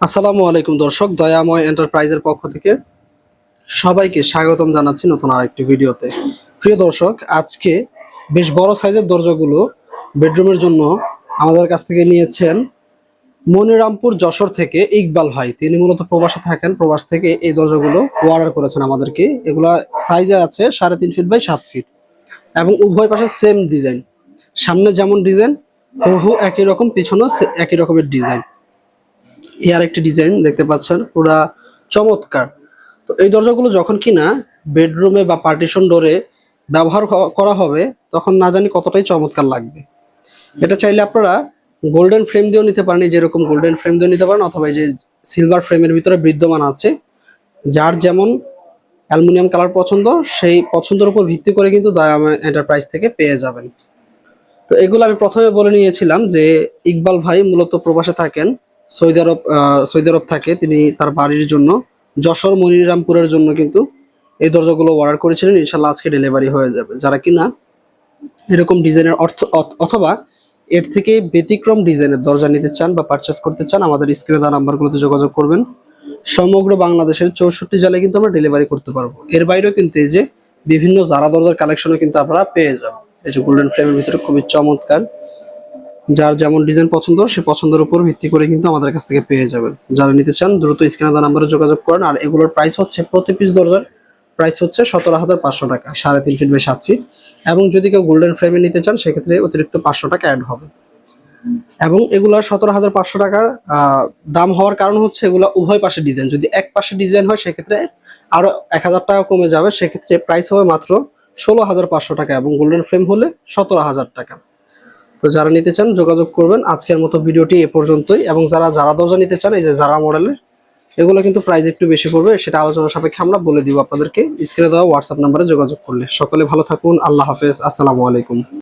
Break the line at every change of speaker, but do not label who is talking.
আসসালামু আলাইকুম দর্শক, দয়াময় এন্টারপ্রাইজের পক্ষ থেকে সবাইকে স্বাগতম জানাচ্ছি নতুন আরেকটি ভিডিওতে। প্রিয় দর্শক, আজকে বেশ বড় সাইজের দরজাগুলো বেডরুমের জন্য আমাদের কাছ থেকে নিয়েছেন মনিরামপুর যশোর থেকে ইকবাল ভাই। তিনি মূলত প্রবাসে থাকেন, প্রবাস থেকে এই দরজাগুলো অর্ডার করেছেন আমাদেরকে। এগুলা সাইজে আছে 3.5 ফিট বাই 7 ফিট এবং উভয় পাশে সেম ডিজাইন। সামনে যেমন ডিজাইন হুবহু একই রকম, পিছনেও একই রকমের ডিজাইন। এই আরেকটি ডিজাইন দেখতে পাচ্ছেন, পুরা চমৎকার। তো এই দরজাগুলো যখন কিনা বেডরুমে বা পার্টিশন ডোরে ব্যবহার করা হবে তখন না জানি কতটাই চমৎকার লাগবে। এটা চাইলে আপনারা গোল্ডেন ফ্রেম দিয়েও নিতে পারেন, যেরকম গোল্ডেন ফ্রেম দিয়েও নিতে পারেন, অথবা এই যে সিলভার ফ্রেমের ভিতরে বিদ্যমান আছে। যার যেমন অ্যালুমিনিয়াম কালার পছন্দ, সেই পছন্দের উপর ভিত্তি করে কিন্তু দয়াময় এন্টারপ্রাইজ থেকে পেয়ে যাবেন। তো এগুলো আমি প্রথমে বলে নিয়েছিলাম যে ইকবাল ভাই মূলত প্রবাসে থাকেন, সৌদি আরব থাকে। তিনি তার বাড়ির জন্য যশোর মনিরামপুরের জন্য কিন্তু এই দরজাগুলো অর্ডার করেছিলেন। ইনশাল্লাহ আজকে ডেলিভারি হয়ে যাবে। যারা কিনা এরকম ডিজাইনের অথবা এর থেকে ব্যতিক্রম ডিজাইনের দরজা নিতে চান বা পারচেস করতে চান, আমাদের স্ক্রিনে দেওয়া নাম্বারগুলোতে যোগাযোগ করবেন। সমগ্র বাংলাদেশের 64 জেলায় কিন্তু আমরা ডেলিভারি করতে পারবো। এর বাইরেও কিন্তু এই যে বিভিন্ন জারা দরজার কালেকশনও কিন্তু আপনারা পেয়ে যাবেন। এই যে গোল্ডেন ফ্রেমের ভিতরে খুবই চমৎকার, যার যেমন ডিজাইন পছন্দ সে পছন্দের উপর ভিত্তি করে কিন্তু আমাদের কাছ থেকে পেয়ে যাবেন। যারা নিতে চান দ্রুত স্ক্রিনে দেওয়া নাম্বারে যোগাযোগ করেন। আর এগুলোর প্রাইস হচ্ছে, প্রতি পিস দরজার প্রাইস হচ্ছে 17,500 টাকা, 3.5 ফিট বাই 7 ফিট। এবং যদি কেউ গোল্ডেন ফ্রেমে নিতে চান সেক্ষেত্রে অতিরিক্ত 500 টাকা অ্যাড হবে। এবং এগুলা 17,500 টাকার দাম হওয়ার কারণ হচ্ছে এগুলা উভয় পাশে ডিজাইন। যদি এক পাশে ডিজাইন হয় সেক্ষেত্রে আরো 1,000 টাকা কমে যাবে, সেক্ষেত্রে প্রাইস হবে মাত্র 16,500 টাকা এবং গোল্ডেন ফ্রেম হলে 17,000 টাকা। তো যারা নিতে চান যোগাযোগ করবেন। আজকের মতো ভিডিওটি এ পর্যন্তই। এবং যারা দরজা নিতে চান, এই যে যারা মডেলের, এগুলো কিন্তু প্রাইস একটু বেশি পড়বে, সেটা আলোচনা সাপেক্ষে আমরা বলে দিব আপনাদেরকে স্ক্রিনে দেওয়া হোয়াটসঅ্যাপ নাম্বারে যোগাযোগ করলে। সকলে ভালো থাকুন, আল্লাহ হাফেজ, আসসালামু আলাইকুম।